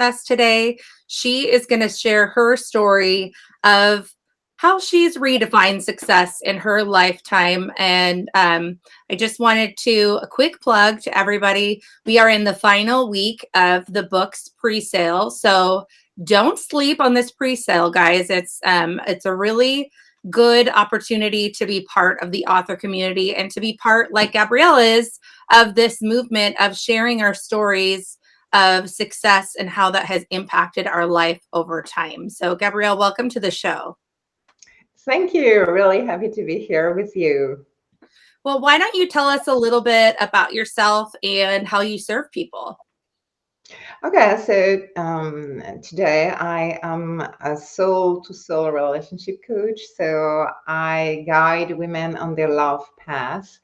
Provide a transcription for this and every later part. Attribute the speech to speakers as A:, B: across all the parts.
A: us today. She is going to share her story of how she's redefined success in her lifetime. And I just wanted to a quick plug to everybody. We are in the final week of the book's pre-sale, so don't sleep on this pre-sale, guys. It's a really good opportunity to be part of the author community and to be part, like Gabrielle is, of this movement of sharing our stories of success and how that has impacted our life over time. So, Gabrielle, welcome to the show.
B: Thank you. Really happy to be here with you.
A: Well, why don't you tell us a little bit about yourself and how you serve people?
B: Okay, so today I am a soul-to-soul relationship coach. So I guide women on their love path,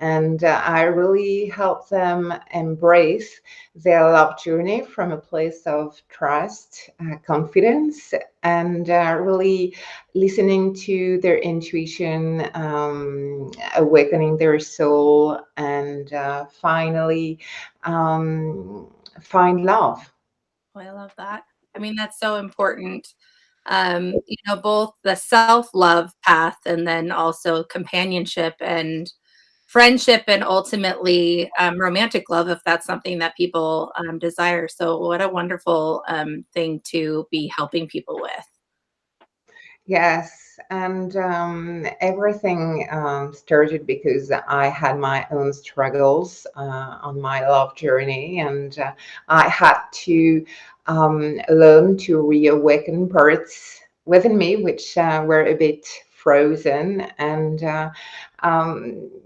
B: and I really help them embrace their love journey from a place of trust, confidence, and really listening to their intuition, awakening their soul, and finally find love.
A: Oh, I love that. I mean, that's so important. Both the self-love path and then also companionship and friendship and ultimately romantic love, if that's something that people desire. So what a wonderful thing to be helping people with.
B: Yes, and everything started because I had my own struggles on my love journey, and I had to learn to reawaken parts within me which were a bit frozen. And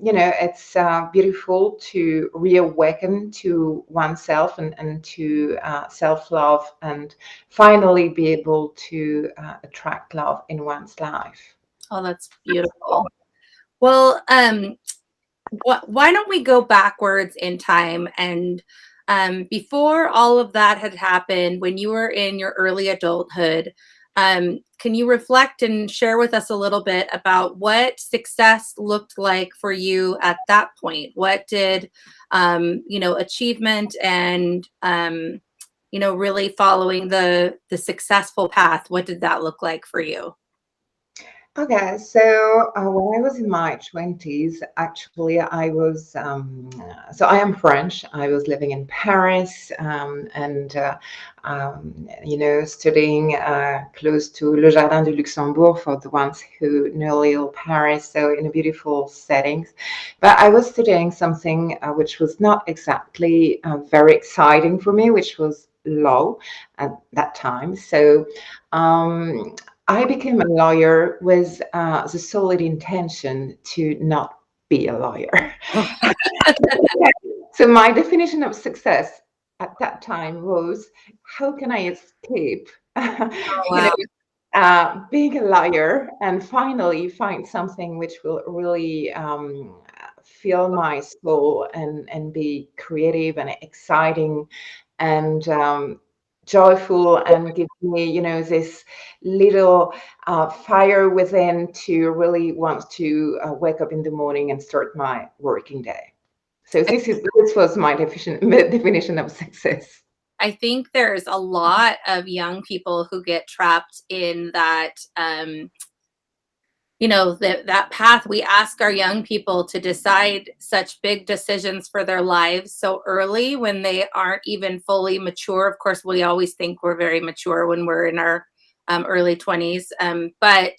B: it's beautiful to reawaken to oneself and to self-love, and finally be able to attract love in one's life.
A: Oh, that's beautiful. Well, why don't we go backwards in time and before all of that had happened, when you were in your early adulthood, can you reflect and share with us a little bit about what success looked like for you at that point? What did, achievement and, really following the successful path, what did that look like for you?
B: Okay, so when I was in my 20s, actually, so I am French. I was living in Paris, and studying close to Le Jardin de Luxembourg for the ones who know little Paris, so in a beautiful settings. But I was studying something which was not exactly very exciting for me, which was law at that time. So um, I became a lawyer with the solid intention to not be a lawyer. So my definition of success at that time was, how can I escape,
A: Oh,
B: you know,
A: wow.
B: being a lawyer, and finally find something which will really fill my soul and be creative and exciting and joyful, and give me, this little fire within to really want to wake up in the morning and start my working day. So this was my definition of success.
A: I think there's a lot of young people who get trapped in that, that path. We ask our young people to decide such big decisions for their lives so early when they aren't even fully mature. Of course, we always think we're very mature when we're in our early 20s. But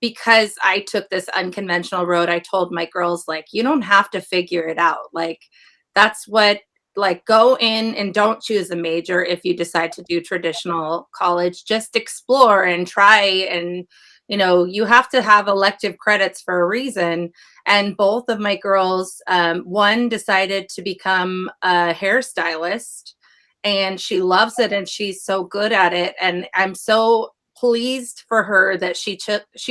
A: because I took this unconventional road, I told my girls, like, you don't have to figure it out. Like, that's what, like, go in and don't choose a major if you decide to do traditional college. Just explore and try. And, you have to have elective credits for a reason. And both of my girls, one decided to become a hairstylist and she loves it and she's so good at it. And I'm so pleased for her that she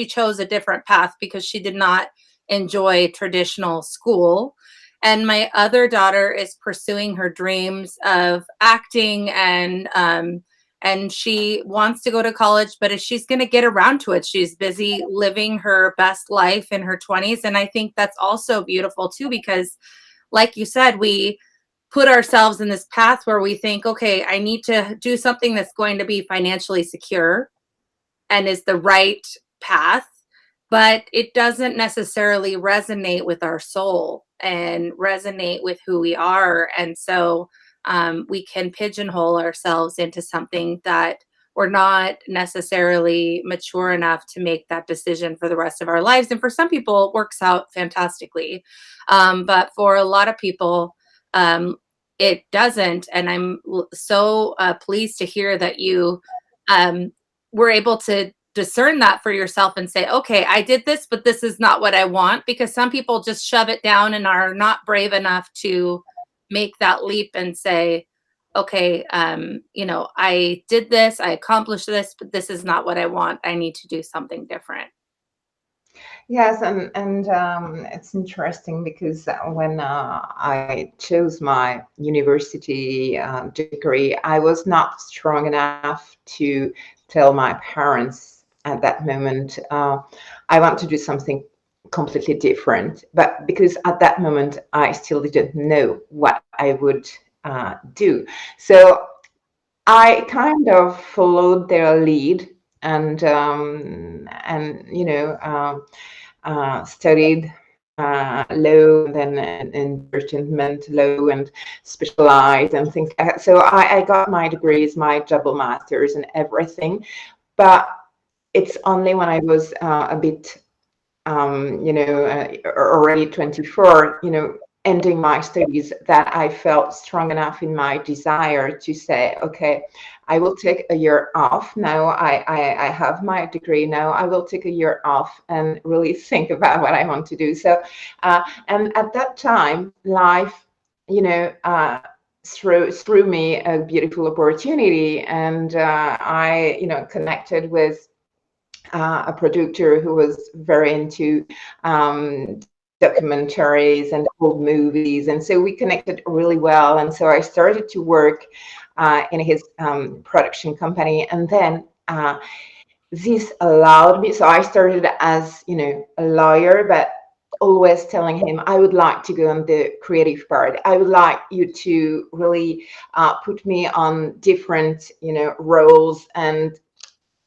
A: chose a different path because she did not enjoy traditional school. And my other daughter is pursuing her dreams of acting and she wants to go to college, but if she's going to get around to it, she's busy living her best life in her 20s. And I think that's also beautiful too, because like you said, we put ourselves in this path where we think, okay, I need to do something that's going to be financially secure and is the right path, but it doesn't necessarily resonate with our soul and resonate with who we are. And so we can pigeonhole ourselves into something that we're not necessarily mature enough to make that decision for the rest of our lives. And for some people, it works out fantastically. But for a lot of people, it doesn't. And I'm so pleased to hear that you um, were able to discern that for yourself and say, okay, I did this, but this is not what I want. Because some people just shove it down and are not brave enough to make that leap and say, okay, I did this, I accomplished this, but this is not what I want. I need to do something different.
B: Yes, and it's interesting because when I chose my university degree, I was not strong enough to tell my parents at that moment, I want to do something completely different. But because at that moment, I still didn't know what I would do. So I kind of followed their lead and studied law and then entertainment law and specialized and things like that. So I got my degrees, my double masters and everything. But it's only when I was a bit, already 24, ending my studies, that I felt strong enough in my desire to say, okay, I will take a year off. Now I have my degree. Now I will take a year off and really think about what I want to do. So, and at that time, life, threw me a beautiful opportunity, and I connected with a producer who was very into documentaries and old movies, and so we connected really well. And so I started to work in his production company, and then this allowed me. So I started as a lawyer, but always telling him I would like to go on the creative part. I would like you to really put me on different roles and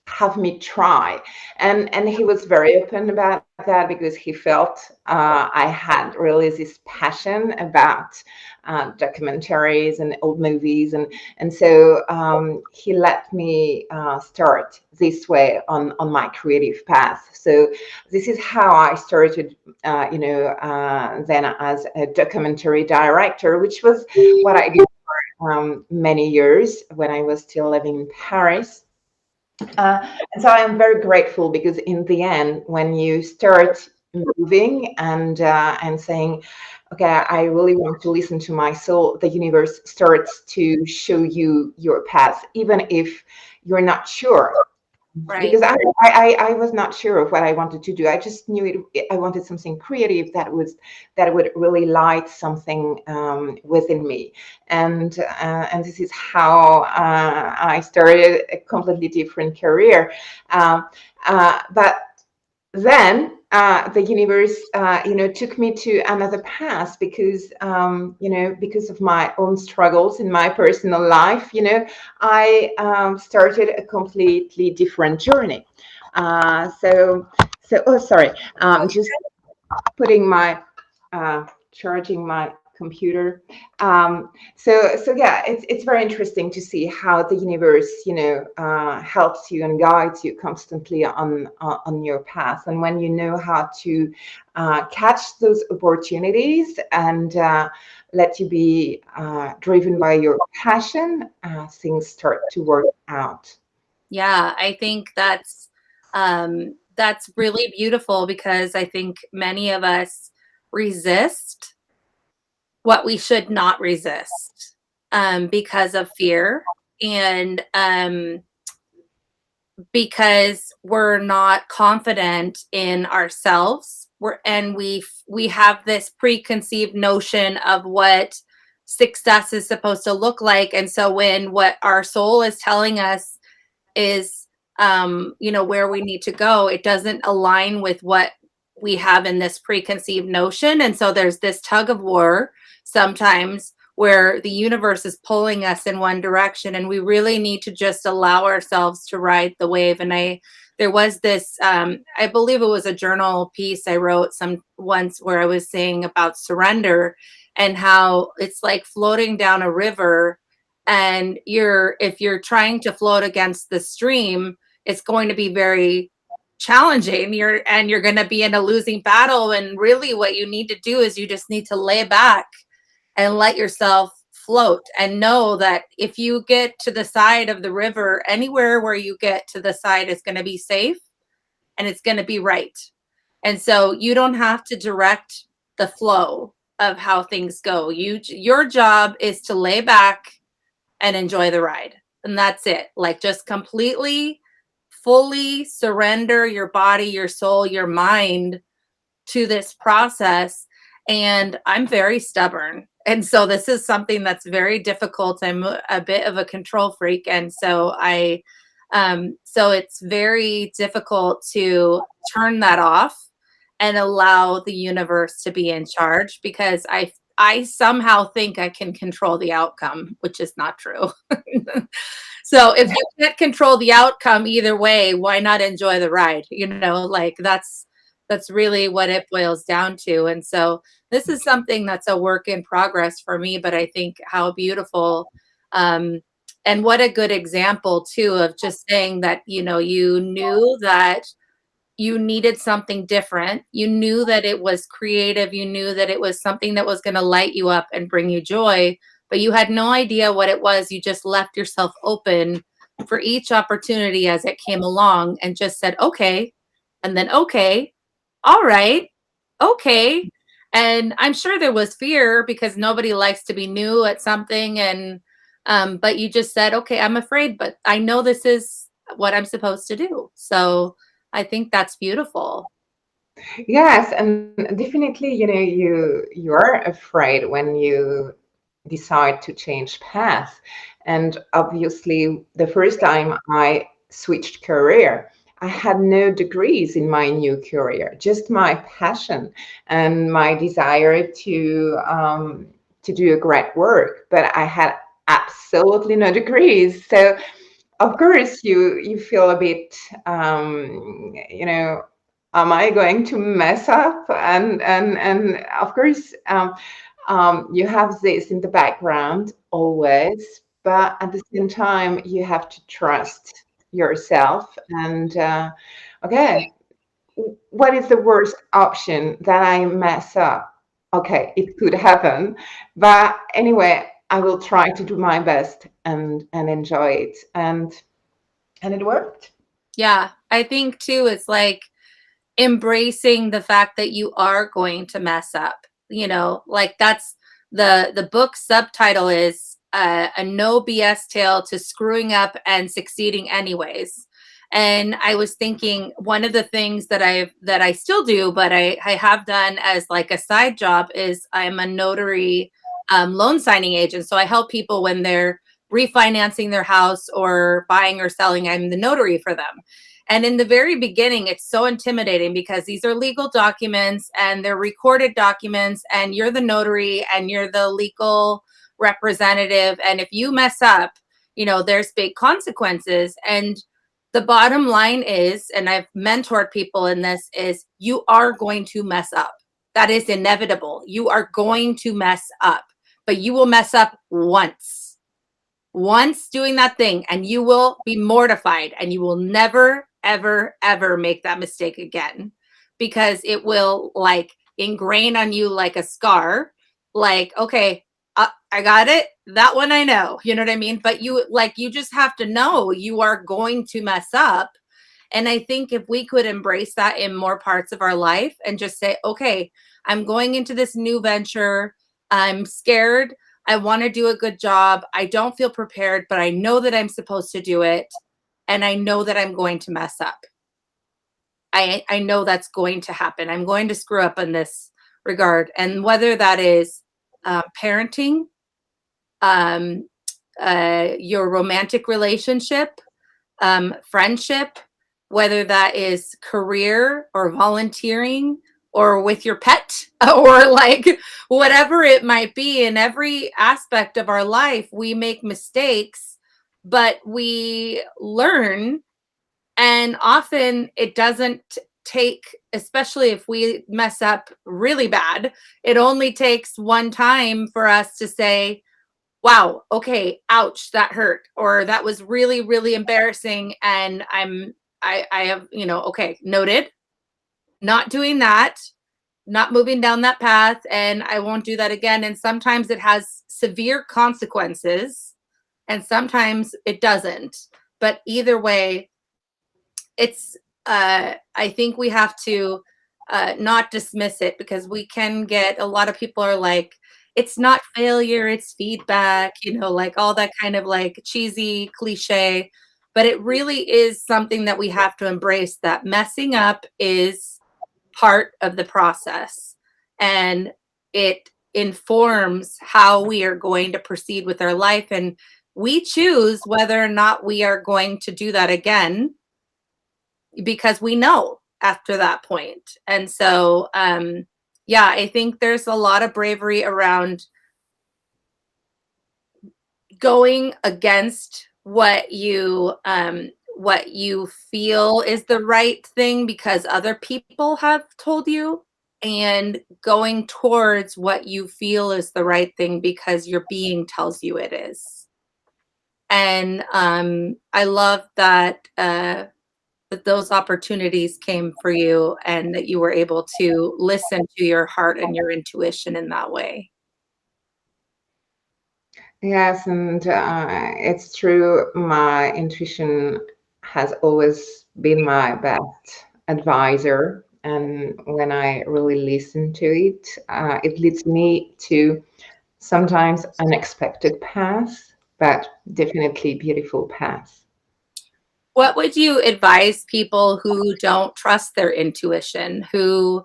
B: have me try. And he was very open about that because he felt I had really this passion about documentaries and old movies, and so he let me start this way on my creative path. So this is how I started then as a documentary director, which was what I did for many years when I was still living in Paris. And so I am very grateful because in the end, when you start moving and saying, okay, I really want to listen to my soul, the universe starts to show you your path, even if you're not sure.
A: Right.
B: Because I was not sure of what I wanted to do. I just knew I wanted something creative that would really light something within me, and this is how I started a completely different career. But then the universe took me to another path because because of my own struggles in my personal life. I started a completely different journey. Oh, sorry, just putting my charging my computer. So yeah, it's very interesting to see how the universe helps you and guides you constantly on your path. And when you know how to catch those opportunities and let you be driven by your passion, things start to work out.
A: Yeah, I think that's really beautiful because I think many of us resist what we should not resist because of fear and because we're not confident in ourselves. We have this preconceived notion of what success is supposed to look like, and so when what our soul is telling us is where we need to go, it doesn't align with what we have in this preconceived notion. And so there's this tug of war sometimes where the universe is pulling us in one direction, and we really need to just allow ourselves to ride the wave. And there was this, I believe it was a journal piece I wrote some once where I was saying about surrender and how it's like floating down a river, and if you're trying to float against the stream, it's going to be very challenging. You're going to be in a losing battle, and really what you need to do is you just need to lay back and let yourself float, and know that if you get to the side of the river, anywhere where you get to the side is going to be safe, and it's going to be right. And so you don't have to direct the flow of how things go. Your job is to lay back and enjoy the ride. And that's it. Like, just completely, fully surrender your body, your soul, your mind to this process. And I'm very stubborn. And so this is something that's very difficult. I'm a bit of a control freak. And so so it's very difficult to turn that off and allow the universe to be in charge, because I somehow think I can control the outcome, which is not true. So if you can't control the outcome either way, why not enjoy the ride? Like, that's really what it boils down to. And so this is something that's a work in progress for me, but I think how beautiful, and what a good example too of just saying that, you knew that you needed something different. You knew that it was creative. You knew that it was something that was going to light you up and bring you joy, but you had no idea what it was. You just left yourself open for each opportunity as it came along, and just said, okay. And then, okay, all right, okay. And I'm sure there was fear, because nobody likes to be new at something. And, but you just said, okay, I'm afraid, but I know this is what I'm supposed to do. So I think that's beautiful.
B: Yes, and definitely, you are afraid when you decide to change path. And obviously, the first time I switched career, I had no degrees in my new career, just my passion and my desire to do a great work. But I had absolutely no degrees. So of course you feel a bit, am I going to mess up? And of course, you have this in the background always, but at the same time you have to trust yourself. And okay, what is the worst option? That I mess up? Okay, it could happen, but anyway, I will try to do my best and enjoy it. And it worked.
A: Yeah, I think too, it's like embracing the fact that you are going to mess up. Like, that's the book subtitle is, a no BS tale to screwing up and succeeding anyways. And I was thinking, one of the things that I still do, but I have done as like a side job, is I'm a notary, loan signing agent. So I help people when they're refinancing their house or buying or selling. I'm the notary for them. And in the very beginning, it's so intimidating, because these are legal documents and they're recorded documents, and you're the notary and you're the legal representative. And if you mess up, there's big consequences. And the bottom line is, and I've mentored people in this, is you are going to mess up. That is inevitable. You are going to mess up, but you will mess up once doing that thing, and you will be mortified, and you will never, ever, ever make that mistake again, because it will like ingrain on you like a scar. Like, okay, I got it. That one I know, you know what I mean? But you just have to know you are going to mess up. And I think if we could embrace that in more parts of our life and just say, okay, I'm going into this new venture. I'm scared. I want to do a good job. I don't feel prepared, but I know that I'm supposed to do it. And I know that I'm going to mess up. I know that's going to happen. I'm going to screw up in this regard. And whether that is parenting, your romantic relationship, friendship, whether that is career or volunteering or with your pet or like whatever it might be. In every aspect of our life, we make mistakes, but we learn. And often it doesn't take, especially if we mess up really bad, it only takes one time for us to say, wow, okay, ouch, that hurt, or that was really, really embarrassing. And I have, okay, noted, not doing that, not moving down that path, and I won't do that again. And sometimes it has severe consequences, and sometimes it doesn't. But either way, it's I think we have to not dismiss it, because we can get, a lot of people are like, it's not failure, it's feedback, like all that kind of like cheesy cliche. But it really is something that we have to embrace, that messing up is part of the process, and it informs how we are going to proceed with our life. And we choose whether or not we are going to do that again, because we know after that point. And so, yeah, I think there's a lot of bravery around going against what you feel is the right thing because other people have told you, and going towards what you feel is the right thing because your being tells you it is. And I love that those opportunities came for you, and that you were able to listen to your heart and your intuition in that way.
B: Yes, and it's true. My intuition has always been my best advisor. And when I really listen to it, it leads me to sometimes unexpected paths, but definitely beautiful paths.
A: What would you advise people who don't trust their intuition, who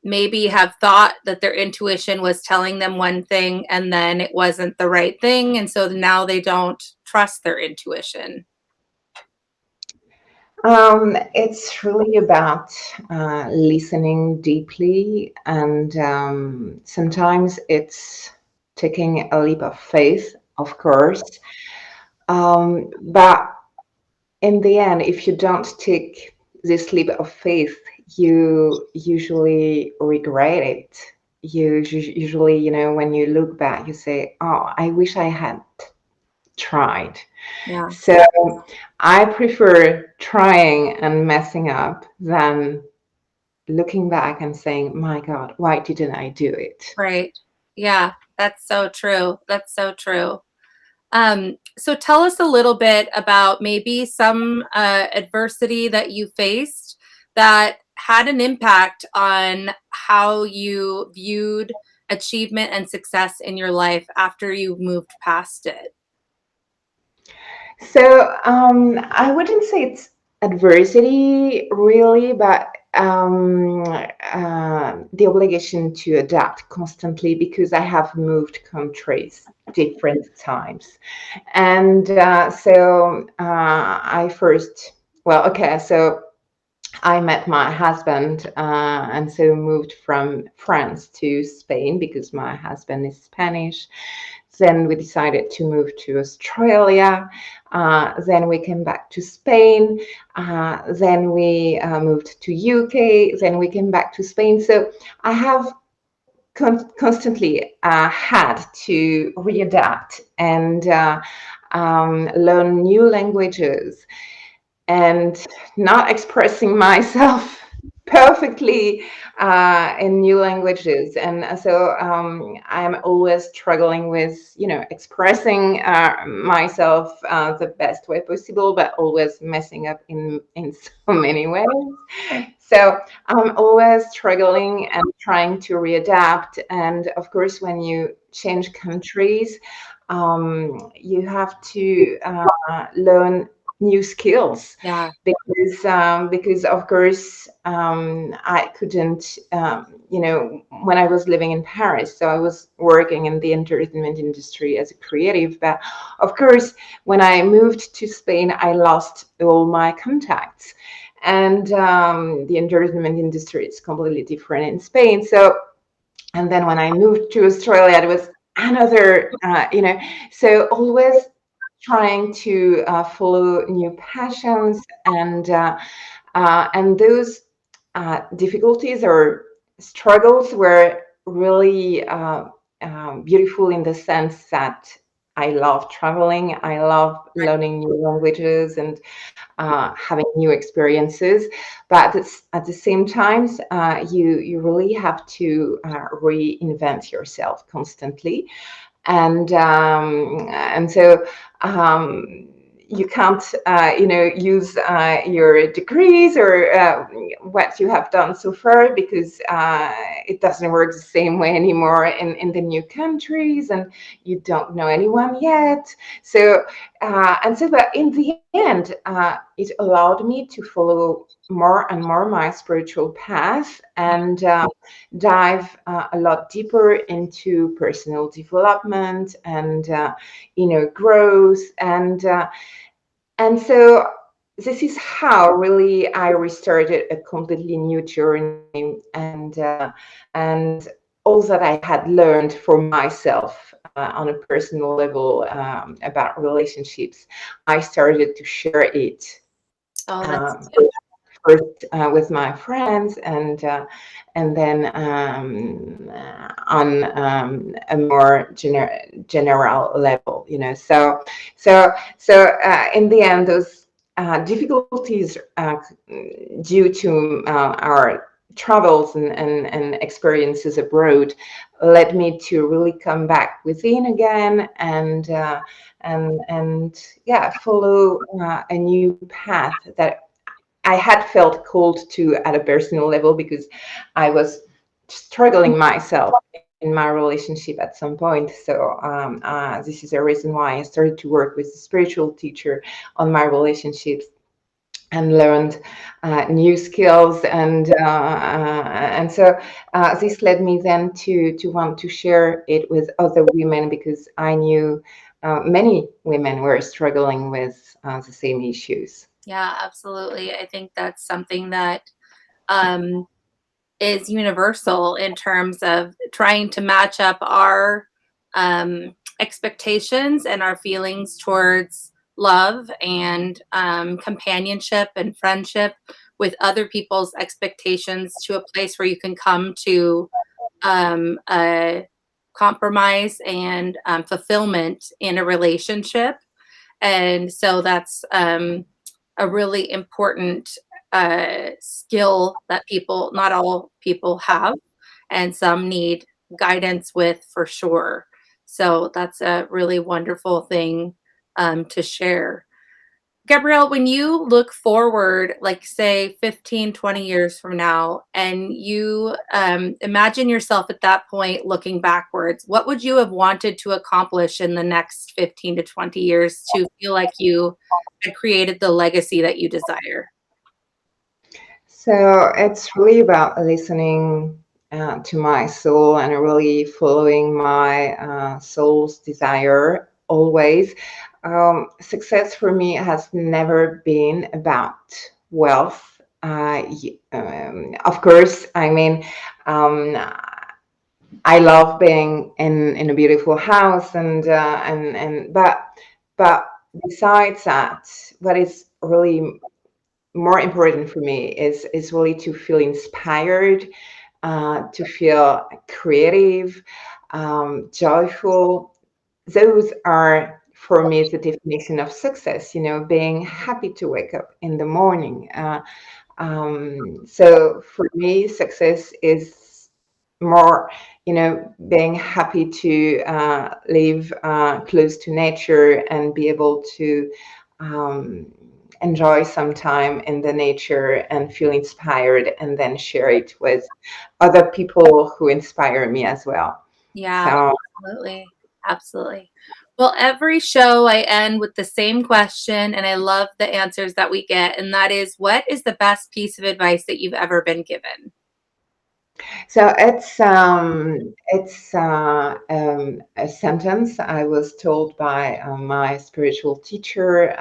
A: maybe have thought that their intuition was telling them one thing and then it wasn't the right thing, and so now they don't trust their intuition?
B: It's really about listening deeply, and sometimes it's taking a leap of faith, of course. But in the end, if you don't take this leap of faith, you usually regret it. Usually, when you look back, you say, "Oh, I wish I had tried."
A: Yeah,
B: So I prefer trying and messing up than looking back and saying, "My God, why didn't I do it?"
A: right. Yeah, that's so true. That's so true. So tell us a little bit about maybe some adversity that you faced that had an impact on how you viewed achievement and success in your life after you moved past it.
B: So I wouldn't say it's adversity really, but the obligation to adapt constantly because I have moved countries different times. And I first, well, okay, so I met my husband and so moved from France to Spain because my husband is Spanish. Then we decided to move to Australia. Then we came back to Spain. Then we moved to UK. Then we came back to Spain. So I have constantly had to readapt and learn new languages and not expressing myself perfectly in new languages. And so I'm always struggling with, expressing myself the best way possible, but always messing up in so many ways. So I'm always struggling and trying to readapt. And of course, when you change countries, you have to learn new skills
A: Yeah,
B: because of course I couldn't when I was living in Paris, so I was working in the entertainment industry as a creative, but of course when I moved to Spain I lost all my contacts, and the entertainment industry is completely different in Spain. So, and then when I moved to Australia, it was another, so always trying to follow new passions, and those difficulties or struggles were really beautiful in the sense that I love traveling, I love learning new languages, and having new experiences. But at the same time, you really have to reinvent yourself constantly, and so you can't use your degrees or what you have done so far, because it doesn't work the same way anymore in the new countries, and you don't know anyone yet. So but in the end, it allowed me to follow more and more my spiritual path, and dive a lot deeper into personal development and growth, and so this is how really I restarted a completely new journey, and all that I had learned for myself on a personal level about relationships, I started to share it
A: Oh, that's
B: first with my friends, and then on a more general level, So in the end, those difficulties due to our travels and experiences abroad led me to really come back within again, and yeah, follow a new path that I had felt called to at a personal level, because I was struggling myself in my relationship at some point. So this is a reason why I started to work with a spiritual teacher on my relationships, and learned new skills, and so this led me then to want to share it with other women, because I knew many women were struggling with the same issues.
A: Yeah, absolutely. I think that's something that um, is universal in terms of trying to match up our expectations and our feelings towards love and companionship and friendship with other people's expectations to a place where you can come to a compromise and fulfillment in a relationship. And so that's a really important skill that not all people have, and some need guidance with for sure. So that's a really wonderful thing to share. Gabrielle, when you look forward, like say 15, 20 years from now, and you imagine yourself at that point looking backwards, what would you have wanted to accomplish in the next 15 to 20 years to feel like you had created the legacy that you desire?
B: So it's really about listening to my soul and really following my soul's desire always. Success for me has never been about wealth. Of course, I mean, um, I love being in a beautiful house, and but besides that, what is really more important for me is really to feel inspired, to feel creative, joyful. Those are for me the definition of success. Being happy to wake up in the morning. So for me, success is more, being happy to live close to nature and be able to um, enjoy some time in the nature and feel inspired, and then share it with other people who inspire me as well.
A: Yeah,
B: So
A: absolutely. Absolutely. Well, every show I end with the same question, and I love the answers that we get. And that is, what is the best piece of advice that you've ever been given?
B: So it's a sentence I was told by my spiritual teacher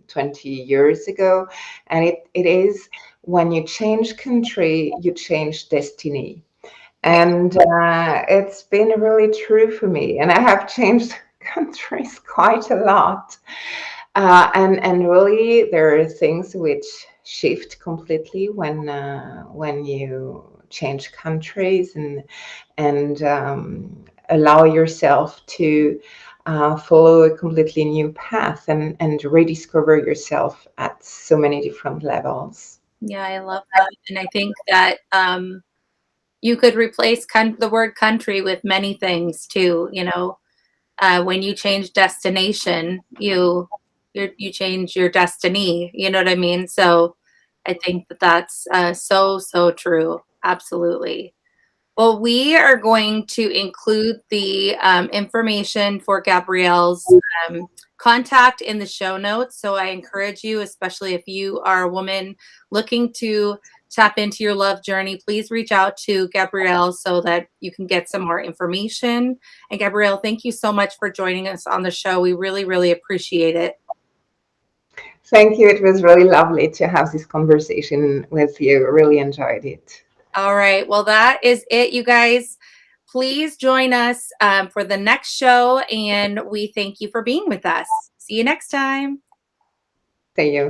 B: 20 years ago, and it is, when you change country, you change destiny. And it's been really true for me. And I have changed countries quite a lot. And really, there are things which shift completely when you change countries and allow yourself to follow a completely new path and rediscover yourself at so many different levels.
A: Yeah, I love that. And I think that you could replace the word country with many things too. When you change destination, you change your destiny. You know what I mean? So I think that that's so true. Absolutely. Well, we are going to include the information for Gabrielle's contact in the show notes. So I encourage you, especially if you are a woman looking to tap into your love journey, please reach out to Gabrielle so that you can get some more information. And Gabrielle, thank you so much for joining us on the show. We really appreciate it.
B: Thank you. It was really lovely to have this conversation with you. Really enjoyed it.
A: All right. Well, that is it, you guys. Please join us for the next show, and we thank you for being with us. See you next time.
B: See you.